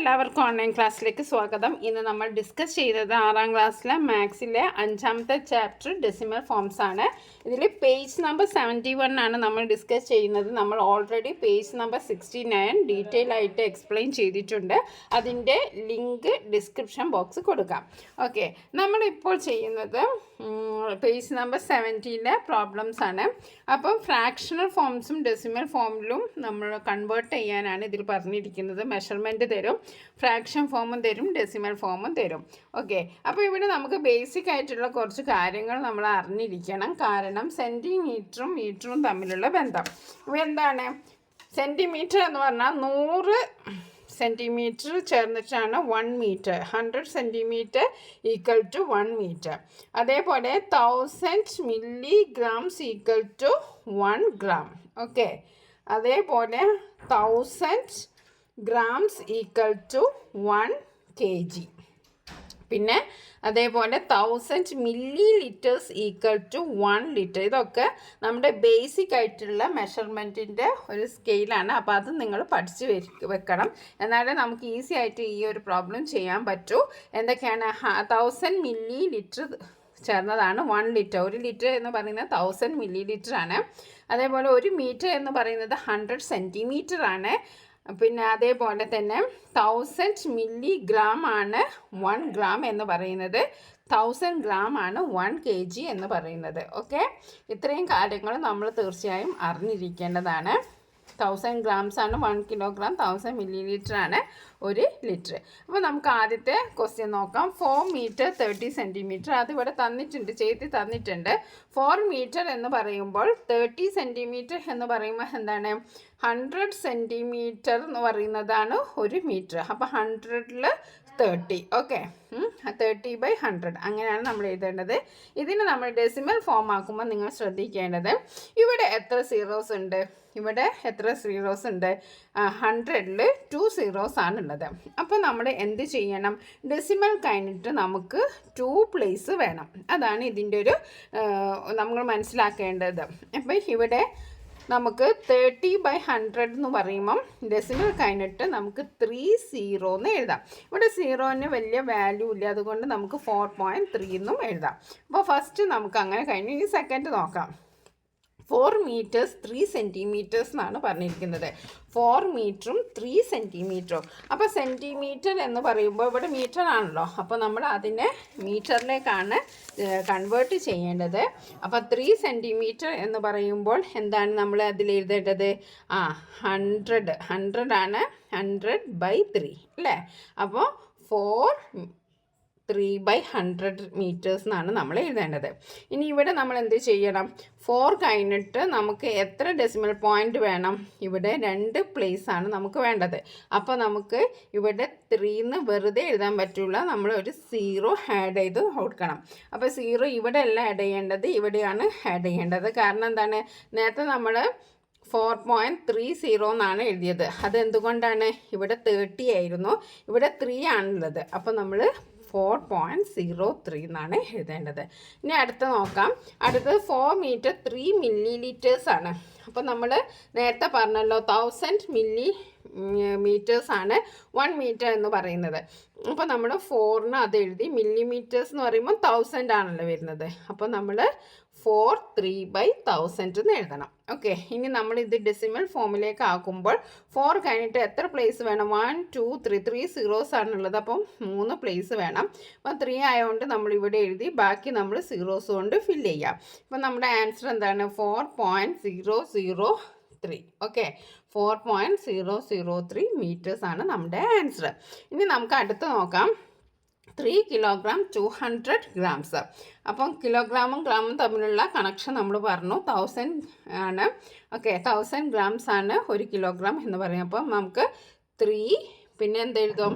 എല്ലാവർക്കും ഓൺലൈൻ ക്ലാസ്സിലേക്ക് സ്വാഗതം. ഇന്ന് നമ്മൾ ഡിസ്കസ് ചെയ്തത് 6ാം ക്ലാസ്സിലെ മാത്സിലെ 5ാമത്തെ ചാപ്റ്റർ ഡെസിമൽ ഫോംസ് ആണ്. ഇതിൽ പേജ് നമ്പർ 71 ആണ് നമ്മൾ ഡിസ്കസ് ചെയ്യുന്നത്. നമ്മൾ ഓൾറെഡി പേജ് നമ്പർ 69 ഡീറ്റെയിൽ ആയിട്ട് എക്സ്പ്ലെയിൻ ചെയ്തിട്ടുണ്ട്. അതിൻ്റെ ലിങ്ക് ഡിസ്ക്രിപ്ഷൻ ബോക്സ് കൊടുക്കാം. ഓക്കെ, നമ്മളിപ്പോൾ ചെയ്യുന്നത് പേജ് നമ്പർ 70ലെ പ്രോബ്ലംസ് ആണ്. അപ്പം ഫ്രാക്ഷണൽ ഫോംസും ഡെസിമൽ ഫോമിലും നമ്മൾ കൺവേർട്ട് ചെയ്യാനാണ് ഇതിൽ പറഞ്ഞിരിക്കുന്നത്. മെഷർമെൻറ്റ് തരും, ഫ്രാക്ഷൻ ഫോമും തരും, ഡെസിമൽ ഫോമും തരും. ഓക്കെ, അപ്പോൾ ഇവിടെ നമുക്ക് ബേസിക് ആയിട്ടുള്ള കുറച്ച് കാര്യങ്ങൾ നമ്മൾ അറിഞ്ഞിരിക്കണം. കാരണം സെൻറ്റിമീറ്ററും മീറ്ററും തമ്മിലുള്ള ബന്ധം എന്താണ്? സെൻറ്റിമീറ്റർ എന്ന് പറഞ്ഞാൽ 100 സെൻറ്റിമീറ്റർ ചേർന്നിട്ടാണ് 1 metre. 100 centimetre equal to 1 metre. അതേപോലെ 1000 milligrams equal to 1 gram. Okay, അതേപോലെ 1000 ഗ്രാംസ് ഈക്വൽ ടു 1 kg. പിന്നെ അതേപോലെ 1000 millilitres equal to 1 litre. ഇതൊക്കെ നമ്മുടെ ബേസിക് ആയിട്ടുള്ള മെഷർമെൻറ്റിൻ്റെ ഒരു സ്കെയിലാണ്. അപ്പോൾ അത് നിങ്ങൾ പഠിച്ച് വെക്കണം. എന്നാലേ നമുക്ക് ഈസി ആയിട്ട് ഈ ഒരു പ്രോബ്ലം ചെയ്യാൻ പറ്റൂ. എന്തൊക്കെയാണ്? 1000 മില്ലി ലിറ്റർ ചേർന്നതാണ് 1 ലിറ്റർ. 1 ലിറ്റർ എന്ന് പറയുന്നത് 1000 മില്ലി ലിറ്റർ ആണ്. അതേപോലെ 1 മീറ്റർ എന്ന് പറയുന്നത് 100 സെൻറ്റിമീറ്റർ ആണ്. പിന്നെ അതേപോലെ തന്നെ 1000 മില്ലിഗ്രാം ആണ് 1 ഗ്രാം എന്ന് പറയുന്നത്. 1000 ഗ്രാം ആണ് 1 kg എന്ന് പറയുന്നത്. ഓക്കെ, ഇത്രയും കാര്യങ്ങൾ നമ്മൾ തീർച്ചയായും അറിഞ്ഞിരിക്കേണ്ടതാണ്. 1000 ഗ്രാംസ് ആണ് 1 കിലോഗ്രാം, 1000 മില്ലി ലിറ്റർ ആണ് 1 ലിറ്റർ. അപ്പോൾ നമുക്ക് ആദ്യത്തെ ക്വസ്റ്റ്യൻ നോക്കാം. 4 മീറ്റർ 30 സെൻറ്റിമീറ്റർ. അതിവിടെ തന്നിട്ടുണ്ട്, ചെയ്ത് തന്നിട്ടുണ്ട്. 4 മീറ്റർ എന്ന് പറയുമ്പോൾ 30 സെൻറ്റിമീറ്റർ എന്ന് പറയുമ്പോൾ എന്താണ്? 100 സെൻറ്റിമീറ്റർ എന്ന് പറയുന്നതാണ് 1 മീറ്റർ. അപ്പോൾ 100ൽ 30. ഓക്കെ, 30/100 അങ്ങനെയാണ് നമ്മൾ എഴുതേണ്ടത്. ഇതിന് നമ്മൾ ഡെസിമൽ ഫോം ആക്കുമ്പോൾ നിങ്ങൾ ശ്രദ്ധിക്കേണ്ടത്, ഇവിടെ എത്ര സീറോസ് ഉണ്ട്? ഇവിടെ എത്ര സീറോസ് ഉണ്ട്? 100ൽ 2 സീറോസ് ആണുള്ളത്. അപ്പോൾ നമ്മൾ എന്ത് ചെയ്യണം? ഡെസിമൽ കഴിഞ്ഞിട്ട് നമുക്ക് 2 പ്ലേസ് വേണം. അതാണ് ഇതിൻ്റെ ഒരു നമ്മൾ മനസ്സിലാക്കേണ്ടത്. അപ്പോൾ ഇവിടെ നമുക്ക് 30/100 എന്ന് പറയുമ്പം ഡെസിമൽ കഴിഞ്ഞിട്ട് നമുക്ക് 30 എന്ന് എഴുതാം. ഇവിടെ 0ന് വലിയ വാല്യൂ ഇല്ല, അതുകൊണ്ട് നമുക്ക് 4.3 എന്നും എഴുതാം. അപ്പോൾ ഫസ്റ്റ് നമുക്ക് അങ്ങനെ കഴിഞ്ഞു. ഇനി സെക്കൻഡ് നോക്കാം. 4 മീറ്റേഴ്സ് 3 സെൻറ്റിമീറ്റേഴ്സ് എന്നാണ് പറഞ്ഞിരിക്കുന്നത്. 4 മീറ്ററും 3 സെൻറ്റിമീറ്ററും. അപ്പോൾ സെൻറ്റിമീറ്റർ എന്ന് പറയുമ്പോൾ ഇവിടെ മീറ്റർ ആണല്ലോ, അപ്പോൾ നമ്മൾ അതിനെ മീറ്ററിലേക്കാണ് കൺവേർട്ട് ചെയ്യേണ്ടത്. അപ്പോൾ 3 സെൻറ്റിമീറ്റർ എന്ന് പറയുമ്പോൾ എന്താണ് നമ്മൾ അതിൽ എഴുതേണ്ടത്? 100 ആണ്. 100/3 അല്ലേ? അപ്പോൾ 3/100 മീറ്റേഴ്സ് എന്നാണ് നമ്മൾ എഴുതേണ്ടത്. ഇനി ഇവിടെ നമ്മൾ എന്ത് ചെയ്യണം? 4 കഴിഞ്ഞിട്ട് നമുക്ക് എത്ര ഡെസിമൽ പോയിൻ്റ് വേണം? ഇവിടെ 2 പ്ലേസ് ആണ് നമുക്ക് വേണ്ടത്. അപ്പോൾ നമുക്ക് ഇവിടെ 3 വെറുതെ എഴുതാൻ പറ്റില്ല, നമ്മൾ ഒരു 0 ആഡ് ചെയ്ത് കൊടുക്കണം. അപ്പോൾ 0 ഇവിടെ അല്ല ആഡ് ചെയ്യേണ്ടത്, ഇവിടെയാണ് ആഡ് ചെയ്യേണ്ടത്. കാരണം എന്താണ്? നേരത്തെ നമ്മൾ 4.30 എന്നാണ് എഴുതിയത്. അതെന്തുകൊണ്ടാണ്? ഇവിടെ 30 ആയിരുന്നു, ഇവിടെ 3 ആണുള്ളത്. അപ്പോൾ നമ്മൾ 4.03 എന്നാണ് എഴുതേണ്ടത്. ഇനി അടുത്ത് നോക്കാം. അടുത്തത് 4 മീറ്റർ 3 മില്ലി ലിറ്റേഴ്സ് ആണ്. അപ്പോൾ നമ്മൾ നേരത്തെ പറഞ്ഞല്ലോ 1000 മില്ലി മീറ്റേഴ്സ് ആണ് 1 മീറ്റർ എന്ന് പറയുന്നത്. അപ്പോൾ നമ്മൾ 4ന് അത് എഴുതി. മില്ലിമീറ്റേഴ്സ് എന്ന് പറയുമ്പോൾ 1000 ആണല്ലോ വരുന്നത്. അപ്പോൾ നമ്മൾ 3/1000 എന്ന് എഴുതണം. ഓക്കെ, ഇനി നമ്മൾ ഇത് ഡെസിമൽ ഫോമിലേക്ക് ആക്കുമ്പോൾ 4 കഴിഞ്ഞിട്ട് എത്ര പ്ലേസ് വേണം? 1 2 3 സീറോസ് ആണുള്ളത്. അപ്പം 3 പ്ലേസ് വേണം. അപ്പം 3 ആയതുകൊണ്ട് നമ്മൾ ഇവിടെ എഴുതി, ബാക്കി നമ്മൾ സീറോസ് കൊണ്ട് ഫില്ല് ചെയ്യാം. അപ്പം നമ്മുടെ ആൻസർ എന്താണ്? 4.003. ഓക്കെ, 4.003 മീറ്റേഴ്സ് ആണ് നമ്മുടെ ആൻസർ. ഇനി നമുക്ക് അടുത്ത് നോക്കാം. 3 കിലോഗ്രാം 200 ഗ്രാംസ്. അപ്പം കിലോഗ്രാമും ഗ്രാമും തമ്മിലുള്ള കണക്ഷൻ നമ്മൾ പറഞ്ഞു. 1000 ആണ്. ഓക്കെ, 1000 ഗ്രാംസ് ആണ് 1 കിലോഗ്രാം എന്ന് പറയും. അപ്പം നമുക്ക് 3 പിന്നെ എന്തെഴുതും?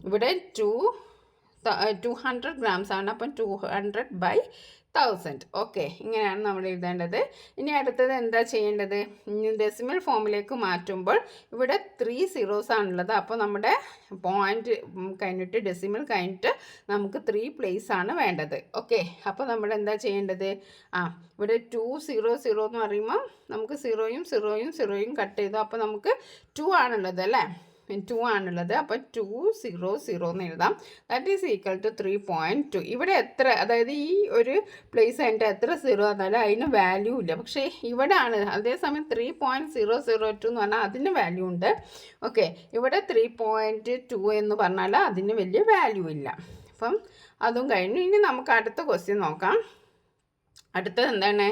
ഇവിടെ 200 ഗ്രാംസ് ആണ്. അപ്പം 200/1000. ഓക്കെ, ഇങ്ങനെയാണ് നമ്മൾ എഴുതേണ്ടത്. ഇനി അടുത്തത് എന്താ ചെയ്യേണ്ടത്? ഡെസിമൽ ഫോമിലേക്ക് മാറ്റുമ്പോൾ ഇവിടെ 3 സീറോസ് ആണുള്ളത്. അപ്പോൾ നമ്മുടെ പോയിൻ്റ് കഴിഞ്ഞിട്ട് ഡെസിമൽ കഴിഞ്ഞിട്ട് നമുക്ക് 3 പ്ലേസ് ആണ് വേണ്ടത്. ഓക്കെ, അപ്പോൾ നമ്മൾ എന്താ ചെയ്യേണ്ടത്? ഇവിടെ 200 എന്ന് പറയുമ്പോൾ നമുക്ക് 0യും 0യും 0യും കട്ട് ചെയ്തു. അപ്പോൾ നമുക്ക് 2 ആണുള്ളത് അല്ലേ? 2 ആണുള്ളത്. അപ്പോൾ 200 എന്ന് എഴുതാം. That is equal to 3.2. ഇവിടെ എത്ര, അതായത് ഈ ഒരു പ്ലേസ് കഴിഞ്ഞിട്ട് എത്ര 0 വന്നാലും അതിന് വാല്യൂ ഇല്ല. പക്ഷേ ഇവിടെ ആണ് അതേസമയം 3.002 എന്ന് പറഞ്ഞാൽ അതിന് വാല്യൂ ഉണ്ട്. ഓക്കെ, ഇവിടെ 3.2 എന്ന് പറഞ്ഞാൽ അതിന് വലിയ വാല്യൂ ഇല്ല. അപ്പം അതും കഴിഞ്ഞു. ഇനി നമുക്ക് അടുത്ത ക്വസ്റ്റ്യൻ നോക്കാം. അടുത്തത് എന്താണ്?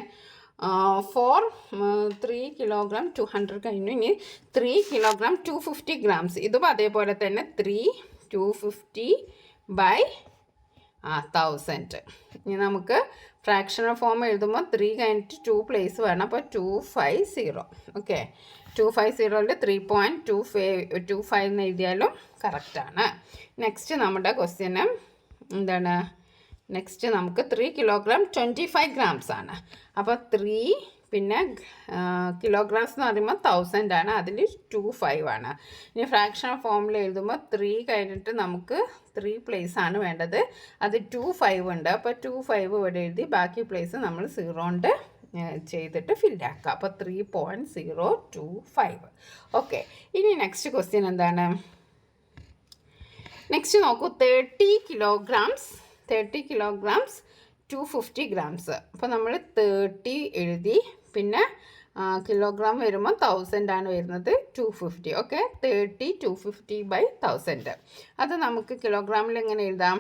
3 കിലോഗ്രാം 200 കഴിഞ്ഞു. ഇനി 3 കിലോഗ്രാം 250 ഗ്രാംസ്. ഇതും അതേപോലെ തന്നെ 250 ബൈ 1000. ഇനി നമുക്ക് ഫ്രാക്ഷണൽ ഫോം എഴുതുമ്പോൾ 3 കഴിഞ്ഞിട്ട് 2 പ്ലേസ് വേണം. അപ്പോൾ 250. ഓക്കെ, 250ൽ 3.25 എന്ന് എഴുതിയാലും കറക്റ്റാണ്. നെക്സ്റ്റ് നമ്മുടെ ക്വസ്റ്റ്യന് എന്താണ്? നെക്സ്റ്റ് നമുക്ക് 3 കിലോഗ്രാം 25 ഗ്രാംസ് ആണ്. അപ്പോൾ 3 പിന്നെ കിലോഗ്രാംസ് എന്ന് പറയുമ്പോൾ 1000 ആണ്, അതിൽ 25 ആണ്. ഇനി ഫ്രാക്ഷണൽ ഫോമിൽ എഴുതുമ്പോൾ 3 കഴിഞ്ഞിട്ട് നമുക്ക് 3 പ്ലേസ് ആണ് വേണ്ടത്. അത് 25 ഉണ്ട്. അപ്പോൾ 25 ഇവിടെ എഴുതി ബാക്കി പ്ലേസ് നമ്മൾ 0 കൊണ്ട് ചെയ്തിട്ട് ഫില്ലാക്കുക. അപ്പോൾ 3.025. ഓക്കെ, ഇനി നെക്സ്റ്റ് ക്വസ്റ്റ്യൻ എന്താണ്? നെക്സ്റ്റ് നോക്കൂ. 30 കിലോഗ്രാംസ് 250 ഗ്രാംസ്. അപ്പോൾ നമ്മൾ 30 എഴുതി, പിന്നെ കിലോഗ്രാം വരുമ്പോൾ 1000 ആണ് വരുന്നത്, 250. Okay, 30 250 by 1000. അത് നമുക്ക് കിലോഗ്രാമിൽ എങ്ങനെ എഴുതാം?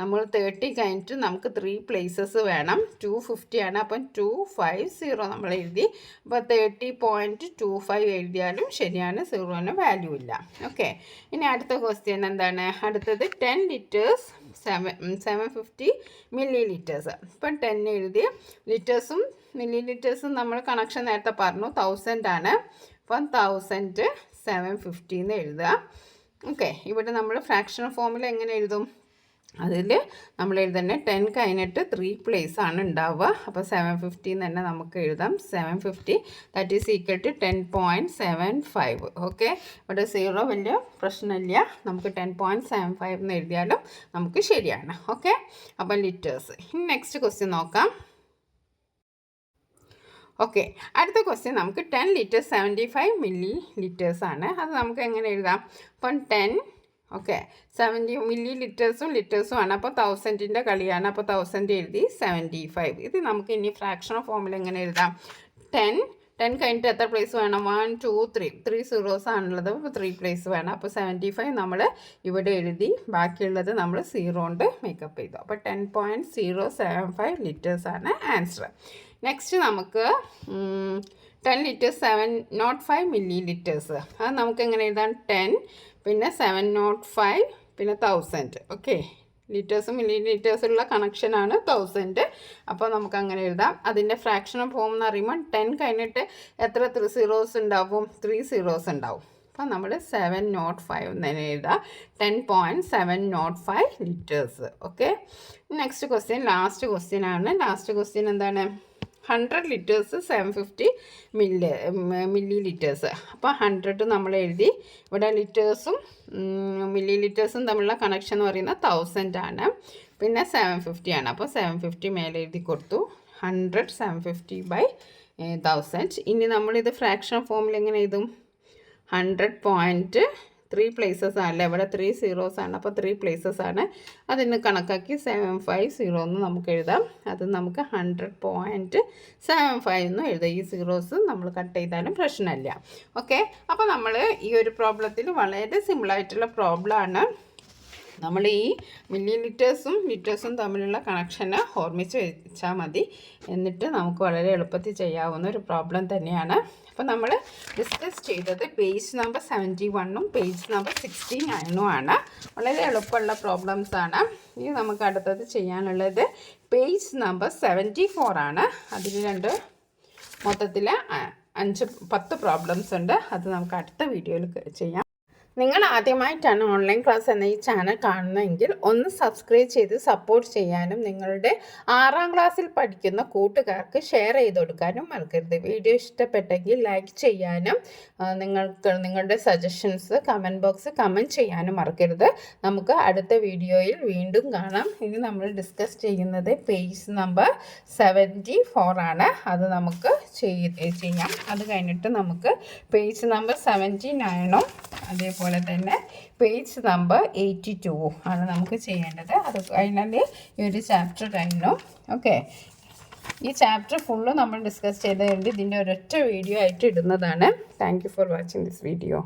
നമ്മൾ 30 കഴിഞ്ഞിട്ട് നമുക്ക് 3 പ്ലേസസ് വേണം. 250 ആണ്, അപ്പം 250 നമ്മൾ എഴുതി. അപ്പോൾ 30.25 എഴുതിയാലും ശരിയാണ്, 0ന് വാല്യൂ ഇല്ല. ഓക്കെ, ഇനി അടുത്ത ക്വസ്റ്റ്യൻ എന്താണ്? അടുത്തത് 10 ലിറ്റേഴ്സ് 750 മില്ലി ലിറ്റേഴ്സ്. ഇപ്പം 10 എഴുതി. ലിറ്റേഴ്സും മില്ലി ലിറ്റേഴ്സും നമ്മൾ കണക്ഷൻ നേരത്തെ പറഞ്ഞു 1000 ആണ്. അപ്പം 1000 750 എന്ന് എഴുതുക. ഓക്കെ, ഇവിടെ നമ്മൾ ഫ്രാക്ഷണൽ ഫോമിൽ എങ്ങനെ എഴുതും? അതിൽ നമ്മൾ എഴുതുന്നത് 10 കഴിഞ്ഞിട്ട് 3 പ്ലേസ് ആണ് ഉണ്ടാവുക. അപ്പോൾ 750 തന്നെ നമുക്ക് എഴുതാം. 750 that is equal to 10.75. Okay, ഇവിടെ 0 വലിയ പ്രശ്നമില്ല. നമുക്ക് 10.75 എന്ന് എഴുതിയാലും നമുക്ക് ശരിയാണ്. ഓക്കെ, അപ്പം ലിറ്റേഴ്സ്. ഇനി നെക്സ്റ്റ് ക്വസ്റ്റ്യൻ നോക്കാം. ഓക്കെ, അടുത്ത ക്വസ്റ്റ്യൻ നമുക്ക് 10 ലിറ്റേഴ്സ് 75 മില്ലി ലിറ്റേഴ്സ് ആണ്. അത് നമുക്ക് എങ്ങനെ എഴുതാം? അപ്പം 10 ഓക്കെ 70 മില്ലി ലിറ്റേഴ്സും ആണ്. അപ്പോൾ 1000ൻ്റെ കളിയാണ്. അപ്പോൾ 1000 എഴുതി 75. ഇത് നമുക്ക് ഇനി ഫ്രാക്ഷണൽ ഫോമിൽ എങ്ങനെ എഴുതാം? 10 കഴിഞ്ഞിട്ട് എത്ര പ്ലേസ് വേണം? 1 2 3 സീറോസ് ആണുള്ളത്. അപ്പോൾ 3 പ്ലേസ് വേണം. അപ്പോൾ 75 നമ്മൾ ഇവിടെ എഴുതി, ബാക്കിയുള്ളത് നമ്മൾ 0 കൊണ്ട് മേക്കപ്പ് ചെയ്തു. അപ്പോൾ 10.075 ലിറ്റേഴ്സാണ് ആൻസർ. നെക്സ്റ്റ് നമുക്ക് 10 ലിറ്റേഴ്സ് 705 മില്ലി ലിറ്റേഴ്സ്. അത് നമുക്ക് എങ്ങനെ എഴുതാം? 10 പിന്നെ 705 പിന്നെ 1000. ഓക്കെ, ലിറ്റേഴ്സും മില്ലി ലിറ്റേഴ്സുള്ള കണക്ഷനാണ് 1000. അപ്പോൾ നമുക്ക് അങ്ങനെ എഴുതാം. അതിൻ്റെ ഫ്രാക്ഷണൽ ഫോം എന്ന് പറയുമ്പോൾ 10 കഴിഞ്ഞിട്ട് എത്ര 3 സീറോസ് ഉണ്ടാവും? 3 സീറോസ് ഉണ്ടാവും. അപ്പോൾ നമ്മൾ 705 എന്ന് തന്നെ എഴുതാം. 10.705 litres. Okay, next question last question ആണ്. ലാസ്റ്റ് ക്വസ്റ്റ്യൻ എന്താണ്? 100 ലിറ്റേഴ്സ് 750 മില്ലി ലിറ്റേഴ്സ്. അപ്പോൾ 100 നമ്മൾ എഴുതി. ഇവിടെ ലിറ്റേഴ്സും മില്ലി ലിറ്റേഴ്സും തമ്മിലുള്ള കണക്ഷൻ എന്ന് പറയുന്നത് 1000 ആണ്, പിന്നെ 750 ആണ്. അപ്പോൾ 750 മേലെ എഴുതി കൊടുത്തു. 100 750 ബൈ 1000. ഇനി നമ്മളിത് ഫ്രാക്ഷൻ ഫോമിൽ എങ്ങനെ എഴുതും? 100.3 പ്ലേസസ് ആണല്ലേ, ഇവിടെ 3 സീറോസ് ആണ്. അപ്പോൾ 3 പ്ലേസസ് ആണ്. അതിന് കണക്കാക്കി 750 എന്ന് നമുക്ക് എഴുതാം. അത് നമുക്ക് 100.75 എന്ന് എഴുതാം. ഈ സീറോസ് നമ്മൾ കട്ട് ചെയ്താലും പ്രശ്നമില്ല. ഓക്കെ, അപ്പോൾ നമ്മൾ ഈ ഒരു പ്രോബ്ലത്തിൽ വളരെ സിമ്പിളായിട്ടുള്ള പ്രോബ്ലമാണ്. നമ്മൾ ഈ മില്ലി ലിറ്റേഴ്സും തമ്മിലുള്ള കണക്ഷന് ഓർമ്മിച്ച് വെച്ചാൽ മതി. എന്നിട്ട് നമുക്ക് വളരെ എളുപ്പത്തിൽ ചെയ്യാവുന്ന ഒരു പ്രോബ്ലം തന്നെയാണ്. അപ്പോൾ നമ്മൾ ഡിസ്കസ് ചെയ്തത് പേജ് നമ്പർ 71 പേജ് നമ്പർ 69 ആണ്. വളരെ എളുപ്പമുള്ള പ്രോബ്ലംസാണ്. ഇനി നമുക്ക് അടുത്തത് ചെയ്യാനുള്ളത് പേജ് നമ്പർ 74 ആണ്. അതിൽ മൊത്തത്തിൽ 10 പ്രോബ്ലംസ് ഉണ്ട്. അത് നമുക്ക് അടുത്ത വീഡിയോയിൽ ചെയ്യാം. നിങ്ങൾ ആദ്യമായിട്ടാണ് ഓൺലൈൻ ക്ലാസ് എന്ന ഈ ചാനൽ കാണുന്നതെങ്കിൽ ഒന്ന് സബ്സ്ക്രൈബ് ചെയ്ത് സപ്പോർട്ട് ചെയ്യാനും നിങ്ങളുടെ 6ാം ക്ലാസ്സിൽ പഠിക്കുന്ന കൂട്ടുകാർക്ക് ഷെയർ ചെയ്ത് കൊടുക്കാനും മറക്കരുത്. വീഡിയോ ഇഷ്ടപ്പെട്ടെങ്കിൽ ലൈക്ക് ചെയ്യാനും നിങ്ങളുടെ സജഷൻസ് കമൻറ്റ് ബോക്സ് കമൻറ്റ് ചെയ്യാനും മറക്കരുത്. നമുക്ക് അടുത്ത വീഡിയോയിൽ വീണ്ടും കാണാം. ഇനി നമ്മൾ ഡിസ്കസ് ചെയ്യുന്നത് പേജ് നമ്പർ 74 ആണ്. അത് നമുക്ക് ചെയ്യാം. അത് കഴിഞ്ഞിട്ട് നമുക്ക് പേജ് നമ്പർ 79 അതേപോലെ തന്നെ പേജ് നമ്പർ 82 ആണ് നമുക്ക് ചെയ്യേണ്ടത്. അത് കഴിഞ്ഞാൽ ഈ ഒരു ചാപ്റ്റർ കഴിഞ്ഞു. ഓക്കെ, ഈ ചാപ്റ്റർ ഫുള്ള് നമ്മൾ ഡിസ്കസ് ചെയ്തതുകൊണ്ട് ഇതിൻ്റെ ഒരൊറ്റ വീഡിയോ ആയിട്ട് ഇടുന്നതാണ്. Thank you for watching this video.